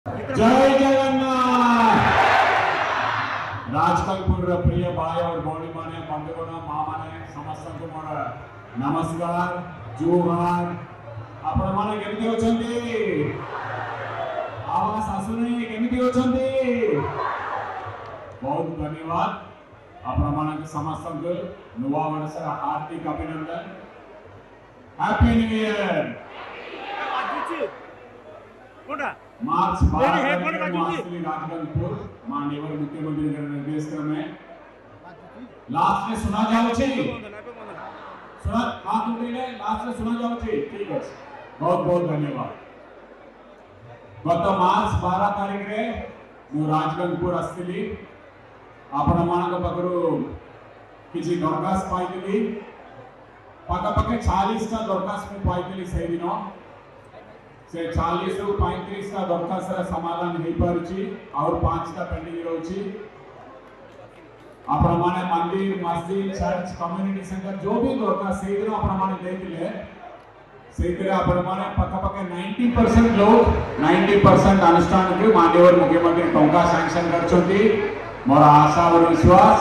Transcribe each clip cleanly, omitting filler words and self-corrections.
जय जगन्नाथ। राजकलपुर प्रिय भाई और भौणी माने बंधुगण माँ माने समस्त को मोर नमस्कार जोहार। आपण माने केमिति होचंती? आवाज आसुनी केमिति होचंती? बहुत धन्यवाद। आपण माने समस्त को नवा वर्ष हार्दिक अभिनंदन। Happy new year. मार्च 12 राजकलपुर माननीय मुख्यमंत्री के निर्देश क्रमे लास्ट में सुना जाउछि। सुना हाथ उठेले लास्ट में सुना जाउछि। ठीक है, बहुत बहुत धन्यवाद। गत मार्च 12 तारीख रे मु राजकलपुर आस्थिली आपण मानक पाखरु किछि दरखास्त पाइतिली। पाका पाके 40 टा दरखास्त मु पाइतिली से दिन। से 40 रु 35 का दरखास्त समाधान हो पारुची और 5 का पेंडिंग रहउची। आपण माने मंदिर मस्जिद चर्च कम्युनिटी सेंटर जो भी दरखास्त से दिन आपण माने देतिले से दिन आपण माने पक्का 90% लोग 90% अनुष्ठान के माननीय मुख्यमंत्री टंका सैंक्शन करछंती। मोर आशा और विश्वास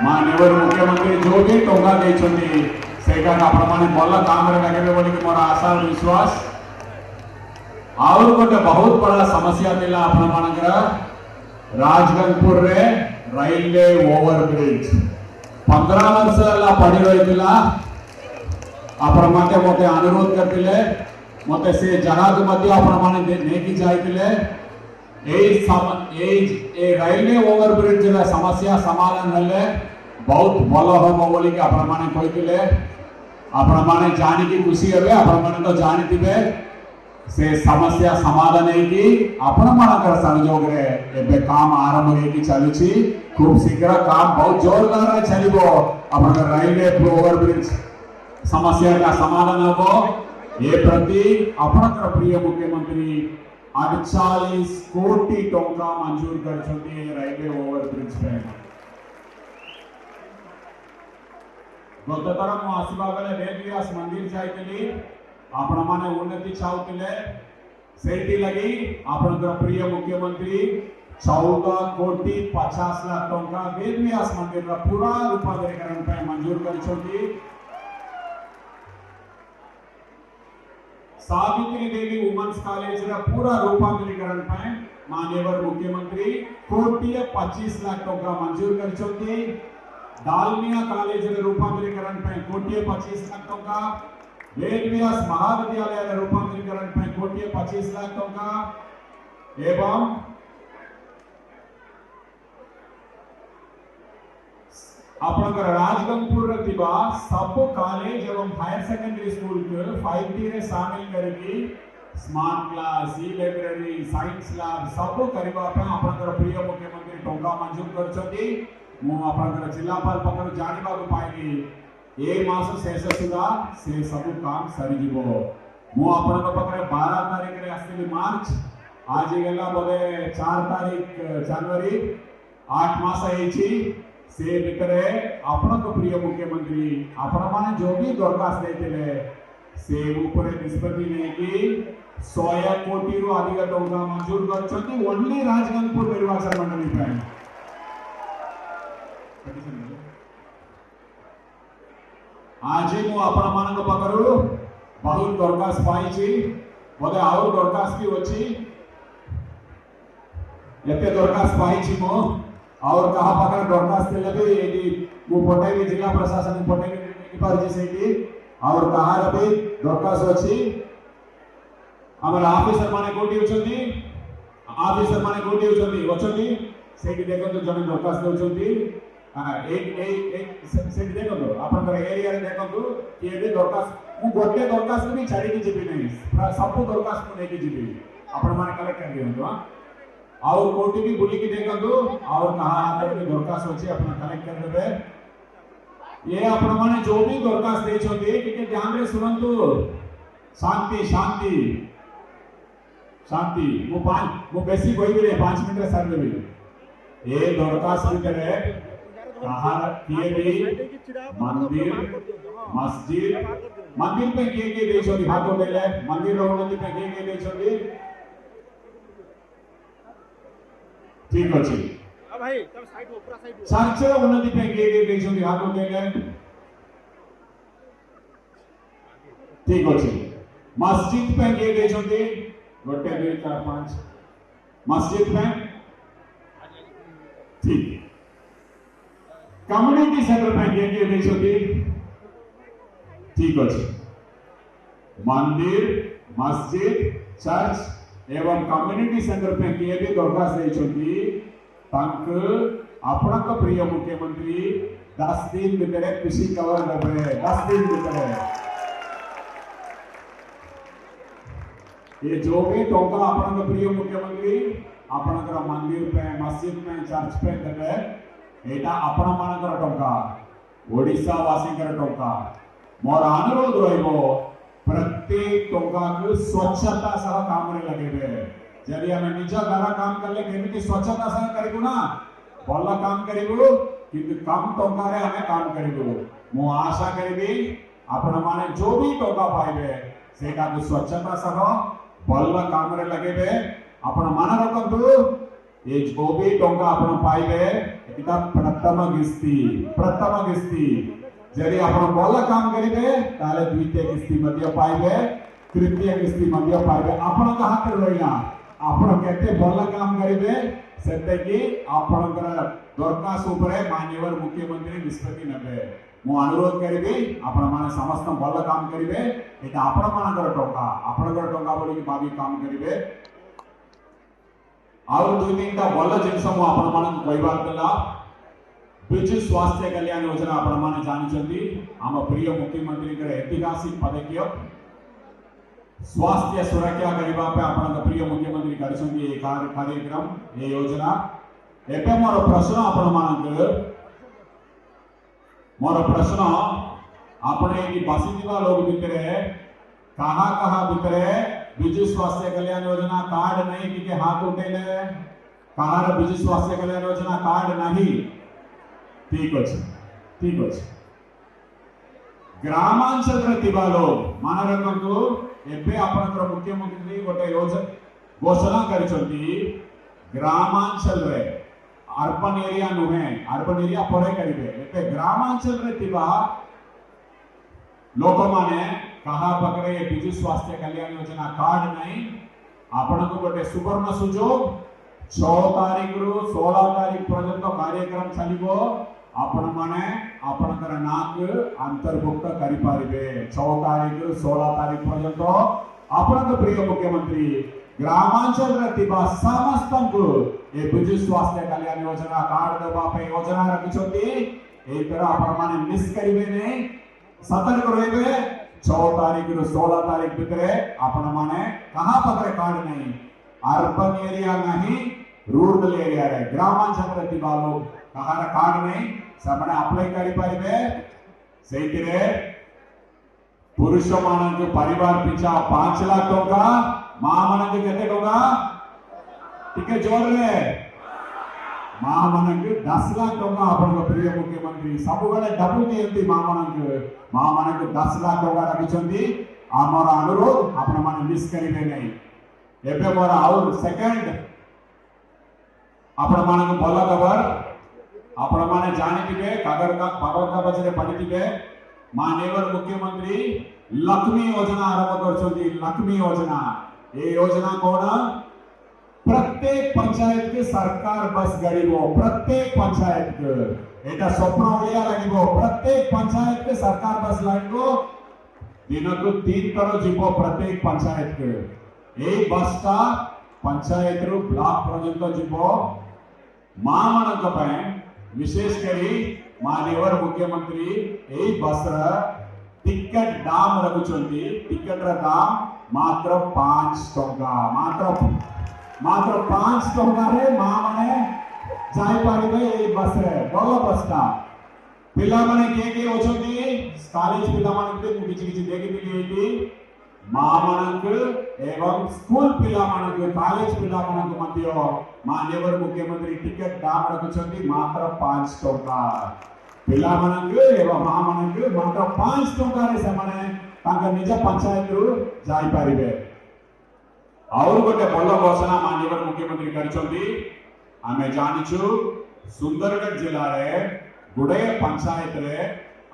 माननीय मुख्यमंत्री जो भी टंका देछंती सेका आपण माने भल काम रे लागबे बोली मोर आशा और विश्वास। और गोटे बहुत बड़ा समस्या दिला आपण मानकर राजकलपुर रे रेलवे ओवरब्रिज 15 वर्ष ला पड़ी रहितला। आपण माते मते अनुरोध करतिले मते से जहाज मध्ये आपण माने नेकी जाइतिले। ए रेलवे ओवरब्रिज रा समस्या समाधान हले बहुत भलो हो बोली के आपण माने कहितिले। आपण माने जानि की खुशी हेबे। आपण माने तो जानितिबे से समस्या समाधान होगी। आपण मानकर संयोग रे एबे काम आरंभ होगी चलुची। खूब शीघ्र काम बहुत जोरदार रे चलिबो। आपण रेलवे ओवरब्रिज समस्या का समाधान होबो ये प्रति आपनकर प्रिय मुख्यमंत्री 48 कोटी टंका मंजूर करछथि रेलवे ओवरब्रिज पे। गततर मु आसीबा बेले वेदव्यास मंदिर जाइतली। आपण माने उन्नति चाहूतिले सेठी लगी आपनकर प्रिय मुख्यमंत्री 14 कोटी 50 लाख टंका वेदव्यास मंदिर रा पूरा रूपांतरीकरण पे मंजूर करछथि। सावित्री देवी वुमेन्स कॉलेज रा पूरा रूपांतरीकरण पे माननीय मुख्यमंत्री कोटी 25 लाख टंका मंजूर करछथि। दालमिया कॉलेज रा रूपांतरीकरण पे कोटी 25 लाख टंका। वेदव्यास महाविद्यालय रूपांतरीकरण पे कोटी 25 लाख टंका एवं आपनकर राजकलपुर रे थिबा सब कॉलेज एवं हायर सेकेंडरी स्कूल के 5T रे शामिल करके स्मार्ट क्लास ई लाइब्रेरी साइंस लैब सब करबा पे आपनकर प्रिय मुख्यमंत्री टंका मंजूर करछथि। मु आपनकर जिलापाल पत्र जानिबा को पाइली ए मास शेष सुधा से सब काम सरी जीवो। मु आपन पकरे 12 तारीख रे आस्थिली मार्च आज गेला बोले 4 तारीख जनवरी 8 मास हेची। से भितरे आपन प्रिय मुख्यमंत्री आपण माने जो भी दरखास्त देतिले से ऊपर निष्पत्ति नेकी 100 कोटी रु अधिक टंका मंजूर करछथि ओनली राजकलपुर निर्वाचन मंडली पे। आज मु आपण मानक पकरू बहुत दरखास्त पाइछि बोले आउ दरखास्त भी अछि। एते दरखास्त पाइछि मु और कहा पकड़ दरखास्त लगे एडी मु पटेबी जिला प्रशासन पटेबी पर जेसेटी और कहा रे दरखास्त अछि। हमर ऑफिसर माने कोठी उछंती ऑफिसर माने कोठी उछंती सेठी देखो तो जने दरखास्त उछंती। एक से देखो तो अपन एरिया रे देखो तो कि ए दरखास्त मु गोटे दरखास्त भी छाड़ी के जीबी नहीं सब दरखास्त को लेके जीबी अपन माने कलेक्ट कर दियो। हां और कोठी भी बुली के देखो तो और कहां तक दरखास्त अछि अपन कलेक्ट कर देबे। ये अपन माने जो भी दरखास्त दे छथि कि ध्यान रे सुनंतु। शांति शांति शांति मु बेसी कोई भी 5 मिनट रे सार देबी। ए दरखास्त भितरे कहा किए भी मंदिर मस्जिद मंदिर पे किए देछथि हाथ देले मंदिर रो उन्नति पे किए देछथि। ठीक अच्छे भाई तब साइड हो पूरा साइड हो चर्च उन्नति पे किए देखिए हाथ उठेंगे ठीक अच्छे मस्जिद पे किए देखिए गोटे 2 4 5 मस्जिद में ठीक कम्युनिटी सेंटर पे किए देखिए ठीक अच्छे मंदिर मस्जिद चर्च एवं कम्युनिटी सेंटर पे किए भी दरखास्त देइछंती तांक आपनक प्रिय मुख्यमंत्री 10 दिन भितर कृषि कवर देबे 10 दिन भितर ये जो भी टोका आपनक प्रिय मुख्यमंत्री आपनकर मंदिर पे मस्जिद पे चर्च पे देबे एटा आपण मानकर टोका ओडिसा वासीकर टोका मोर अनुरोध रहिबो प्रत्येक टोका को स्वच्छता सह काम रे लगेबे जदि हम निज घर काम करले केमिति स्वच्छता सह करिबु ना भल काम करिबु किंतु कम टोका रे हमें काम करिबु मो आशा करिबी आपण माने जो भी टोका पाइबे सेटा को स्वच्छता सह भल काम रे लगेबे आपण मान रखंतु ये जो भी टोका आपण पाइबे एटा प्रथम किस्ती जदि आपण भल काम करिबे ताले द्वितीय किस्ती मध्य पाइबे तृतीय किस्ती मध्य पाइबे आपण का हाथ रहिला आपण केते भल काम करिबे सेते कि आपणकर दरखास्त उपरे माननीय मुख्यमंत्री निष्पत्ति नेबे मो अनुरोध करिबी आपण माने समस्त भल काम करिबे एटा आपण मानकर टोका बोली भाबी काम करिबे आउ 2-3 टा भल जिंस मो आपण मान कहबार देला बिजु स्वास्थ्य कल्याण योजना आपण माने जानिछंती हम प्रिय मुख्यमंत्री के ऐतिहासिक पदक्षेप स्वास्थ्य सुरक्षा करबा पे आपण प्रिय मुख्यमंत्री करछंती ए कार्यक्रम ए योजना एबे मोर प्रश्न आपण प्रश्न आपण एकी बसिदिबा लोग भितरे कहा भितरे बिजु स्वास्थ्य कल्याण योजना कार्ड नहीं कि हाथ उठेले कहार बिजु स्वास्थ्य कल्याण योजना कार्ड नहीं ठीक अच्छे ग्रामांचल रे थिबा लोग मान रखंतु एबे आपनकर मुख्यमंत्री गोटे योजना घोषणा करिसंती ग्रामांचल रे अर्बन एरिया नुहे अर्बन एरिया परे करिवे एबे ग्रामांचल रे थिबा लोक माने कहा पकरे बिजु स्वास्थ्य कल्याण योजना कार्ड नहीं आपनको गोटे सुवर्ण सुजोग 6 तारीख रु 16 तारीख पर्यंत कार्यक्रम चलिबो आपण माने आपनकर नाक अंतर्भुक्त करि पारिबे 6 तारीख रु 16 तारीख पर्यंत आपनक प्रिय मुख्यमंत्री ग्रामांचल रे थिबा समस्तंकु ए बिजु स्वास्थ्य कल्याण योजना कार्ड देबा पे योजना रखिछंती ए तरह आपण माने मिस करिवे नै सतर्क रहिबे 6 तारीख रु 16 तारीख भितरे आपण माने कहा पकरे कार्ड नहीं अर्बन एरिया नहीं रूरल एरिया रे ग्रामांचल रे थिबा लोग कहार कार्ड नहीं सबने अप्लाई करि पारिबे सेति रे पुरुष मानक परिवार पिछा 5 लाख टका मां मानक केते टका टिके जोर रे मां मानक 10 लाख टका आपण प्रिय मुख्यमंत्री सब बेले डबल दियंती मां मानक 10 लाख टका रखिछंती हमर अनुरोध आपण माने मिस करिबे नहीं एबे मोर आउर सेकंड आपण मानक भल खबर आपण माने जानिथिबे कागर कागज रे पढिथिबे माननीय मुख्यमंत्री लक्ष्मी योजना आरंभ करछंती लक्ष्मी योजना ए योजना कोन प्रत्येक पंचायत के सरकार बस गड़ीबो प्रत्येक पंचायत के एटा स्वप्न ओलिया लागिबो प्रत्येक पंचायत के सरकार बस लागिबो दिनको 3 थर जीवो प्रत्येक पंचायत के ए बसटा पंचायत रु ब्लॉक पर्यंत जीवो मां मानक पे विशेष करी माननीय मुख्यमंत्री ए बस टिकट दाम रखुचंती टिकट रा दाम मात्र 5 टका मात्र 5 टका रे मां माने जाय पारिबे ए बस रे बल बसटा पिला माने के होचंती कॉलेज पिला माने किछि देखि एटी मां मानक एवं स्कूल पिला मानक कॉलेज पिला मानक मध्य माननीय मुख्यमंत्री टिकट दाम रखुचंती मात्र 5 टका पिला मानक एवं मां मानक मात्र 5 टका रे से माने तांका निज पंचायत रु जाई पारिबे और गोटे भल घोषणा माननीय मुख्यमंत्री करिसंती आमे जानिछु सुंदरगढ़ जिला रे गुडे पंचायत रे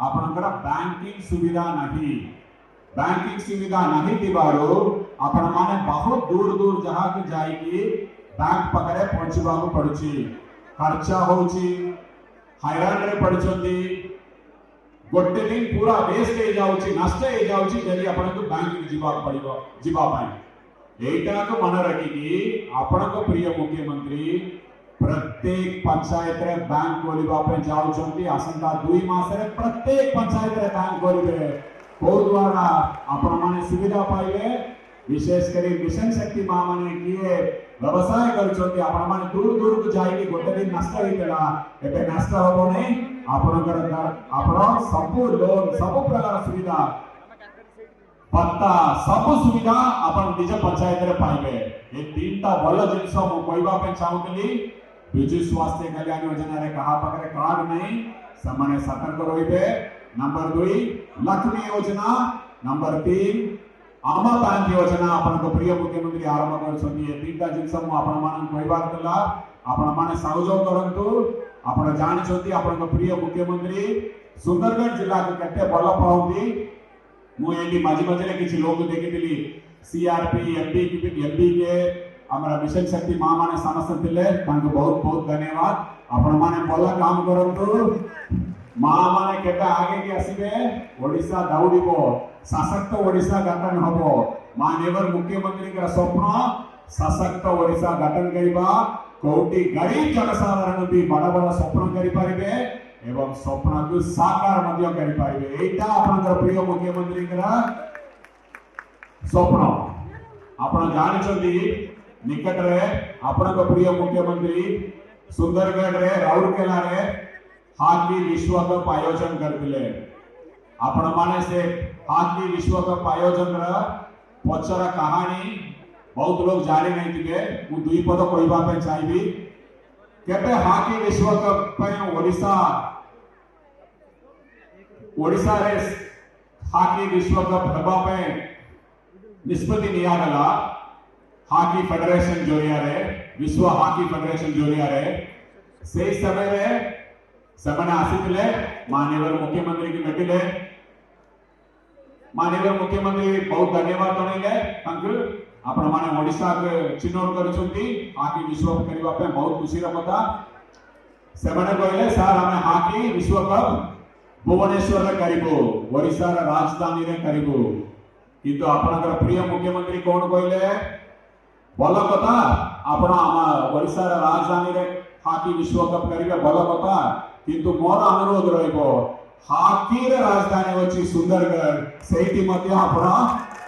आपनकर बैंकिंग सुविधा नहीं दिबारो आपण माने बहुत दूर दूर जहां के जाईकी बैंक पकड़े पहुंचबा को पड़ुची खर्चा होची हैरान रे पड़चंदी गोटे दिन पूरा वेस्ट हो जाउची नष्ट हो जाउची जदी आपण को बैंक जीवा पड़िबो जीवा पाई एटा को मन रखिकी आपण को प्रिय मुख्यमंत्री प्रत्येक पंचायत रे बैंक खोलिबा पे जाउचंती आसंता 2 मास रे प्रत्येक पंचायत रे बैंक खोलिबे को द्वारा आपण माने सुविधा पाइबे विशेष करी मिशन शक्ति मां माने किए व्यवसाय करचंती आपण माने दूर दूर को जाईकी गोटे दिन नष्ट होइतला एबे नष्ट होबो नै आपनकर आपण सब लोन सब प्रकार सुविधा पत्ता सब सुविधा आपण निज पंचायत रे पाइबे ए तीनटा भलो जिंस मु कहबा पे चाहूतली विजु स्वास्थ्य कल्याण योजना रे कहा पकरे कार्ड नहीं समाने सतर्क रहिबे नंबर 2 लक्ष्मी योजना नंबर 3 आमा बैंक योजना आपण को प्रिय मुख्यमंत्री आरंभ करछथि ए तीनटा जिंस मु आपण मान कहबा तला आपण माने सहयोग करंतु आपण जानिछथि आपण को प्रिय मुख्यमंत्री सुंदरगढ़ जिला के केते बल पाउंदी मु एडी माजी मजले किछि लोग देखितली सीआरपी एमपी के हमरा मिशन शक्ति मां माने समस्त थिले तांको बहुत बहुत धन्यवाद आपण माने भला काम करंतु मां माने केटा आगे के आसीबे ओडिसा दौड़िबो सशक्त ओडिसा गठन हबो माननीय मुख्यमंत्री का स्वप्न सशक्त ओडिसा गठन करिबा कोटी गरीब जनसाधारण भी बड़ा बड़ा स्वप्न करि पारिबे एवं स्वप्न को साकार मध्य करि पारिबे एटा आपनकर प्रिय मुख्यमंत्री का स्वप्न आपण जानिछथि निकट रे आपण को प्रिय मुख्यमंत्री सुंदरगढ़ रे राउरकेला रे हॉकी विश्व कप आयोजन करथिले आपण माने से हॉकी विश्व कप आयोजन रा पछरा कहानी बहुत लोग जाने नहीं थिबे मु दुई पद कहबा पे चाहिबी केबे हॉकी विश्व कप पे ओडिसा रे हॉकी विश्व कप हेबा पे निष्पत्ति निया गला हॉकी फेडरेशन जोरिया रे विश्व हॉकी फेडरेशन जोरिया रे से समय रे समने आसीतले माननीय मुख्यमंत्री की भेटिले माननीय मुख्यमंत्री बहुत धन्यवाद जणैले तांकु आपण माने ओडिसा के चिन्हन करछंती हॉकी विश्व कप करबा पे बहुत खुशी र कथा सेमने कहले सर हमें हॉकी विश्व कप भुवनेश्वर रे करिबो ओडिसा रा राजधानी रे करिबो किंतु आपनकर प्रिय मुख्यमंत्री कोन कहले भल कथा आपण आमा ओडिसा रा राजधानी रे हॉकी विश्व कप करिबे भल कथा किंतु मोर अनुरोध रहइबो हॉकी रे राजधानी होची सुंदरगढ़ सेठी मध्ये आपण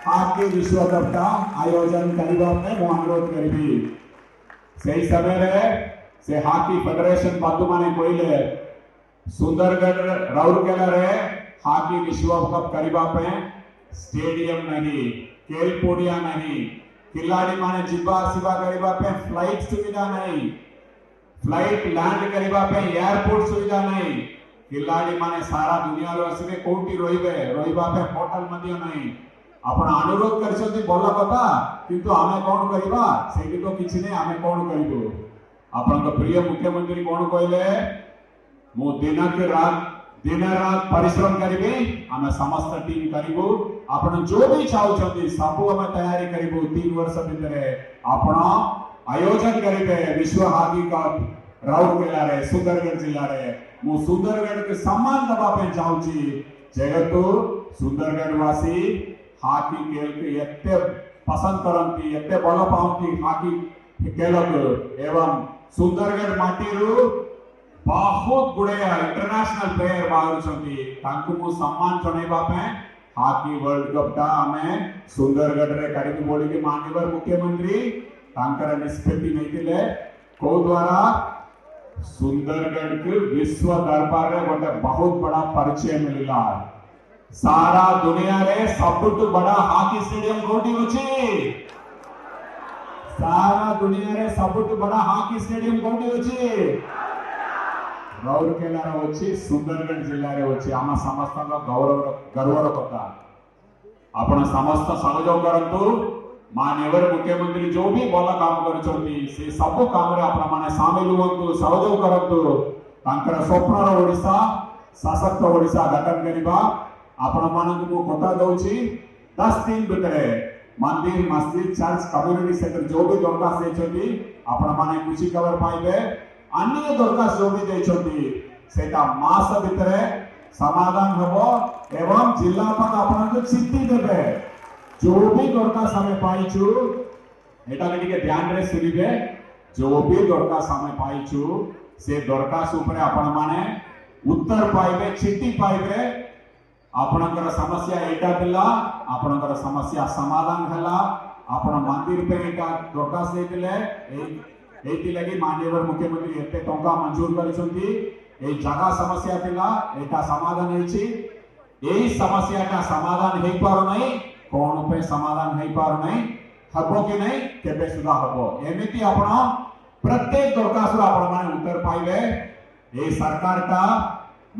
हॉकी विश्व कप का आयोजन करिबा में मो अनुरोध करिबी सेही समय रे से हॉकी फेडरेशन बातु माने कहले सुंदरगढ़ राउरकेला रे हॉकी विश्व कप करिबा पे स्टेडियम नहीं खेल पड़िया नहीं खिलाड़ी माने जिबा आसीबा करिबा पे फ्लाइट सुविधा नहीं फ्लाइट लैंड करिबा पे एयरपोर्ट सुविधा नहीं खिलाड़ी माने सारा दुनिया रो आसीबे कोठी रोइबा पे होटल मध्य नहीं आपण अनुरोध करछथि भल कथा किंतु आमे कोन करिबा सेठी तो किछि नै आमे कोन करिबो आपण को प्रिय मुख्यमंत्री कोन कहले मो दिन रात परिश्रम करिबे आमे समस्त टीम करिबो आपण जो भी चाहउछथि सब आमे तैयारी करिबो 3 वर्ष भितरे आपण आयोजन करिबे विश्व हॉकी कप राउरकेला रे सुंदरगढ़ जिला रे मु सुंदरगढ़ के सम्मान दबा पे चाहउछि जेहेतु सुंदरगढ़ वासी हॉकी खेल के एते पसंद करंती एते बल पाउंती हॉकी खेल को एवं सुंदरगढ़ माटी रू बहुत गुड़े इंटरनेशनल प्लेयर बाहर तांकु मु सम्मान जणैबा पे हॉकी वर्ल्ड कप टा हमें सुंदरगढ़ रे करिबी बोली के माननीय मुख्यमंत्री तांकर निष्पत्ति नैतिले को द्वारा सुंदरगढ़ के विश्व दरबार रे गोटे बहुत बड़ा परिचय मिलला सारा दुनिया रे सबटु बड़ा हॉकी स्टेडियम कोठी अछि सारा दुनिया रे सबटु बड़ा हॉकी स्टेडियम कोठी अछि राउरकेला रे अछि सुंदरगढ़ जिल्ला रे अछि आमा समस्त गर्वर कथा आपण समस्त सहयोग करंतु माननीय मुख्यमंत्री जो भी भल काम करछंती से सब काम रे आपण माने शामिल हुंतु सहयोग करंतु तांकर स्वप्नर ओडिसा सशक्त ओडिसा गठन करिबा आपण मानक को कथा दउची 10 दिन भितरे मंदिर मस्जिद चर्च कम्युनिटी सेंटर जो भी दरखास्त देछंती आपण माने खुशी खबर पाइबे अन्य दरखास्त जो भी देछंती सेटा मास भितरे समाधान हबो एवं जिल्लापाल आपण को चिट्ठी देबे जो भी दरखास्त हमें पाइछु एटा के टिके ध्यान रे सुनिबे जो भी दरखास्त हमें पाइछु से दरखास्त ऊपर आपण माने उत्तर पाइबे चिट्ठी पाइबे आपणकर समस्या एटा दिला आपणकर समस्या समाधान हला आपण मंदिर पे एटा दरखास्त देतिले एति लगी माननीय मुख्यमंत्री एते टंका मंजूर करिसंती ए जगह समस्या थिला एटा समाधान हेछि एही समस्याटा समाधान हेइ पारो नै कोन पे समाधान हेइ पारो नै हबो कि नै केबे सुधा हबो एमिति आपण प्रत्येक दरखास्त आपण माने उत्तर पाइबे ए सरकारटा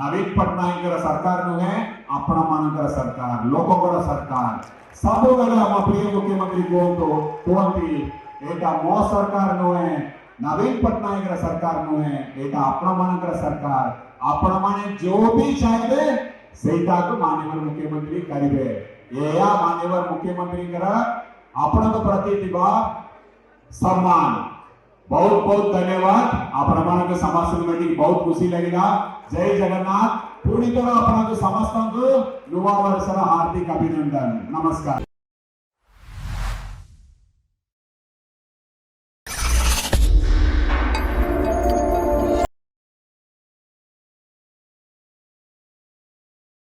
नवीन पटनायक सरकार नुहे आपण मानकर सरकार लोककर सरकार सब बेले हम प्रिय मुख्यमंत्री कहती एटा मो सरकार नुहे नवीन पटनायक सरकार नुहे एटा आपण मानकर सरकार आपण माने जो भी चाहिए सेटा को माननीय मुख्यमंत्री करिवे एया माननीय मुख्यमंत्री आपण प्रति दिबा सम्मान बहुत बहुत धन्यवाद आपण मानक समाज मीटिंग बहुत खुशी लगिला जय जगन्नाथ पुणी थोड़ा अपना समस्त नुआ वर्षर हार्दिक अभिनंदन नमस्कार।